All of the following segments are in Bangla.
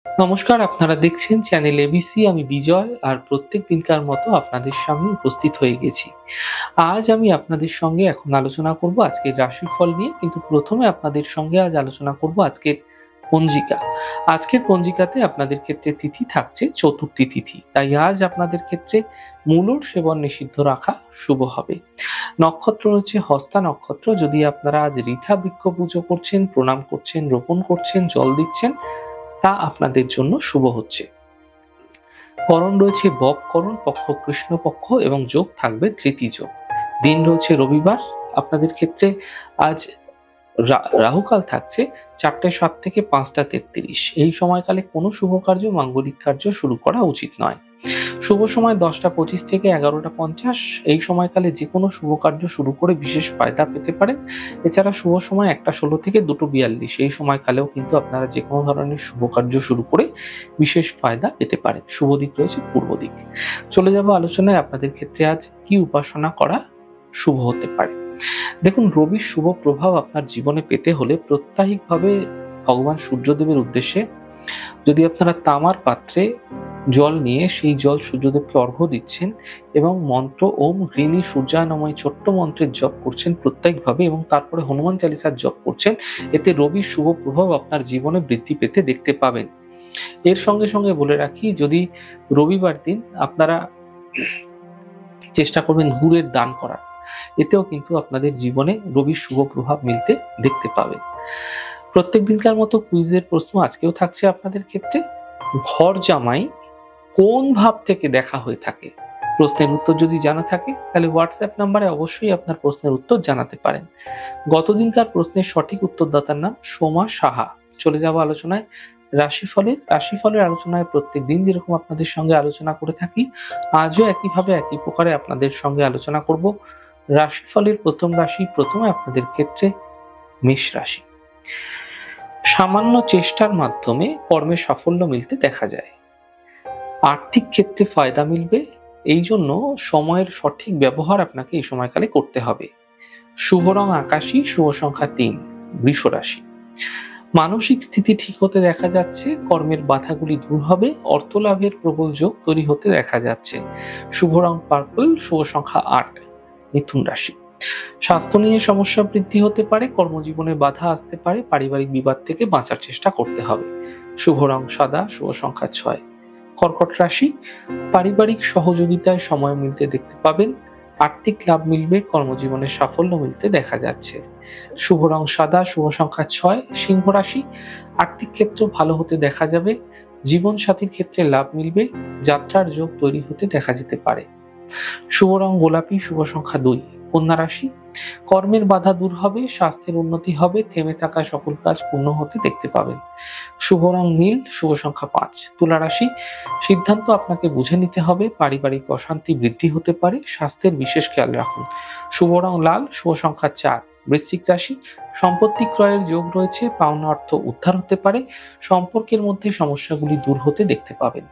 নমস্কার, আপনারা দেখছেন চ্যানেল এবিসি। আমি বিজয়, আর প্রত্যেক দিনকার মতো আপনাদের সামনে উপস্থিত হয়ে গেছি। আজ আমি আপনাদের সঙ্গে এখন আলোচনা করব আজকের রাশিফল নিয়ে, কিন্তু প্রথমে আপনাদের সঙ্গে আজ আলোচনা করব আজকের পঞ্জিকা। আজকের পঞ্জিকাতে আপনাদের ক্ষেত্রে তিথি থাকছে চতুর্থী তিথি, তাই আজ আপনাদের ক্ষেত্রে মূলর সেবন নিষিদ্ধ রাখা শুভ হবে। নক্ষত্র রয়েছে হস্তা নক্ষত্র। যদি আপনারা আজ ঋঠা বৃক্ষ পুজো করছেন, প্রণাম করছেন, রোপণ করছেন, জল দিচ্ছেন, তা আপনাদের জন্য শুভ হচ্ছে। করণ রয়েছে ববকরণ, পক্ষ কৃষ্ণপক্ষ এবং যোগ থাকবে ধৃতি যোগ। দিন রয়েছে রবিবার। আপনাদের ক্ষেত্রে আজ রাহুকাল থাকছে 4:07 থেকে 5:33। এই সময়কালে কোনো শুভ কার্য, মাঙ্গলিক কার্য শুরু করা উচিত নয়। শুভ সময় 10:25 থেকে 11:50। এই সময়কালে যে কোনো শুভ কার্য শুরু করে বিশেষ ফায়দা পেতে পারেন। এছাড়া শুভ সময় 1:16 থেকে 2:42। এই সময়কালেও কিন্তু আপনারা যে কোনো ধরনের শুভ কার্য শুরু করে বিশেষ ফায়দা পেতে পারেন। শুভ দিক রয়েছে পূর্ব দিক। চলে যাব আলোচনায়। আপনাদের ক্ষেত্রে আজ কি উপাসনা করা শুভ হতে পারে। দেখুন, রবির শুভ প্রভাব আপনার জীবনে পেতে হলে প্রত্যাহিকভাবে ভগবান সূর্যদেবের উদ্দেশ্যে যদি আপনারা তামার পাত্রে জল নিয়ে সেই জল সূর্যদেবকে অর্ঘ্য দিচ্ছেন এবং মন্ত্র ওম হ্রিনি সূর্যায় নমঃ ছোট্ট মন্ত্রের জপ করছেন প্রত্যেকভাবে, এবং তারপরে হনুমান চালিসার জপ করছেন, এতে রবির শুভ প্রভাব আপনার জীবনে বৃদ্ধি পেতে দেখতে পাবেন। এর সঙ্গে সঙ্গে বলে রাখি, যদি রবিবার দিন আপনারা চেষ্টা করবেন গুড়ের দান করার, এতেও কিন্তু আপনাদের জীবনে রবির শুভ প্রভাব মিলতে দেখতে পাবেন। প্রত্যেক দিনকার মতো কুইজের প্রশ্ন আজকেও থাকছে আপনাদের ক্ষেত্রে। ঘর জামাই কোন ভাব থেকে দেখা হয়ে থাকে? প্রশ্নের উত্তর যদি জানা থাকে তাহলে হোয়াটসঅ্যাপ নাম্বারে অবশ্যই আপনার প্রশ্নের উত্তর জানাতে পারেন। গতদিনকার প্রশ্নের সঠিক উত্তরদাতার নাম সোমা সাহা। চলে যাব আলোচনায়। রাশিফলের আলোচনায় প্রত্যেক দিন যেরকম আপনাদের সঙ্গে আলোচনা করে থাকি, আজও একইভাবে একই প্রকারে আপনাদের সঙ্গে আলোচনা করব। রাশিফলের প্রথম রাশি, প্রথমে আপনাদের ক্ষেত্রে মেষ রাশি। সামান্য চেষ্টার মাধ্যমে কর্মে সাফল্য মিলতে দেখা যায়। আর্থিক ক্ষেত্রে ফায়দা মিলবে, এই জন্য সময়ের সঠিক ব্যবহার আপনাকে এই সময়কালে করতে হবে। শুভ রং আকাশী, শুভ সংখ্যা 3। বৃষ রাশি। মানসিক স্থিতি ঠিক হতে দেখা যাচ্ছে, কর্মের বাধাগুলি দূর হবে, অর্থ লাভের প্রবল যোগ তৈরি হতে দেখা যাচ্ছে। শুভ রং পার্পল, শুভ সংখ্যা 8। মিথুন রাশি। স্বাস্থ্য নিয়ে সমস্যা বৃদ্ধি হতে পারে, কর্মজীবনে বাধা আসতে পারে, পারিবারিক বিবাদ থেকে বাঁচার চেষ্টা করতে হবে। শুভ রং সাদা, শুভ সংখ্যা 6। কর্কট রাশি। পারিবারিক সহযোগিতায় সময় মিলতে দেখতে পাবেন, আর্থিক লাভ মিলবে, কর্মজীবনে সাফল্য মিলতে দেখা যাচ্ছে। শুভ রং সাদা, শুভ সংখ্যা 6। সিংহ রাশি। আর্থিক ক্ষেত্র ভালো হতে দেখা যাবে, জীবন সাথীর ক্ষেত্রে লাভ মিলবে, যাত্রার যোগ তৈরি হতে দেখা যেতে পারে। শুভ রং গোলাপি, শুভ সংখ্যা 2। কন্যা রাশি। কর্মের বাধা দূর হবে, স্বাস্থ্যের উন্নতি হবে, থেমে থাকা সকল কাজ পূর্ণ হতে দেখতে পাবেন। শুভ রং নীল, শুভ সংখ্যা 5। তুলা রাশি। সিদ্ধান্ত আপনাকে বুঝে নিতে হবে, পারিবারিক অশান্তি বৃদ্ধি হতে পারে, স্বাস্থ্যের বিশেষ খেয়াল রাখুন। শুভ রং লাল, শুভ সংখ্যা 4। বৃশ্চিক রাশি। সম্পত্তি ক্রয়ের যোগ রয়েছে, পাওনা অর্থ উদ্ধার হতে পারে, সম্পর্কের মধ্যে সমস্যাগুলি দূর হতে দেখতে পাবেন।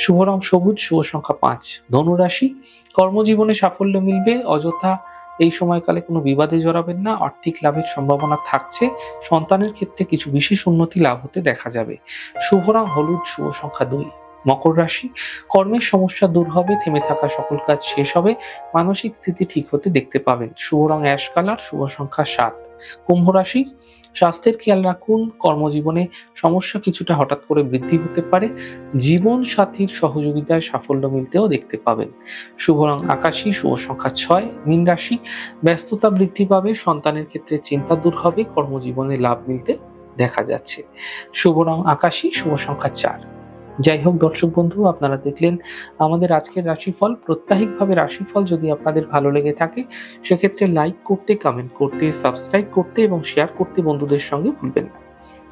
শুভ রং সবুজ, শুভ সংখ্যা 5। ধনু রাশি। কর্মজীবনে সাফল্য মিলবে, অযথা এই সময়কালে কোনো বিবাদে জড়াবেন না, আর্থিক লাভের সম্ভাবনা থাকছে, সন্তানের ক্ষেত্রে কিছু বিশেষ উন্নতি লাভ হতে দেখা যাবে। শুভ রং হলুদ, শুভ সংখ্যা 2। মকর রাশি। কর্মের সমস্যা দূর হবে, থেমে থাকা সকল কাজ শেষ হবে, মানসিক স্থিতি ঠিক হতে দেখতে পাবেন। শুভ রং অ্যাশ কালার, শুভ সংখ্যা 7। কুম্ভ রাশি। স্বাস্থ্যের খেয়াল রাখুন, কর্মজীবনে সমস্যা কিছুটা হঠাৎ করে বৃদ্ধি হতে পারে, জীবন সাথীর সহযোগিতায় সাফল্য মিলতেও দেখতে পাবেন। শুভ রং আকাশী, শুভ সংখ্যা 6। মীন রাশি। ব্যস্ততা বৃদ্ধি পাবে, সন্তানের ক্ষেত্রে চিন্তা দূর হবে, কর্মজীবনে লাভ মিলতে দেখা যাচ্ছে। শুভ রং আকাশী, শুভ সংখ্যা 4। যাই হোক দর্শক বন্ধু, আপনারা দেখলেন আমাদের আজকের রাশিফল। প্রত্যাহিকভাবে রাশিফল যদি আপনাদের ভালো লেগে থাকে, সেক্ষেত্রে লাইক করতে, কমেন্ট করতে, সাবস্ক্রাইব করতে এবং শেয়ার করতে বন্ধুদের সঙ্গে ভুলবেন না।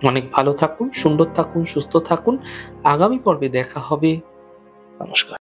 অনেক ভালো থাকুন, সুন্দর থাকুন, সুস্থ থাকুন। আগামী পর্বে দেখা হবে। নমস্কার।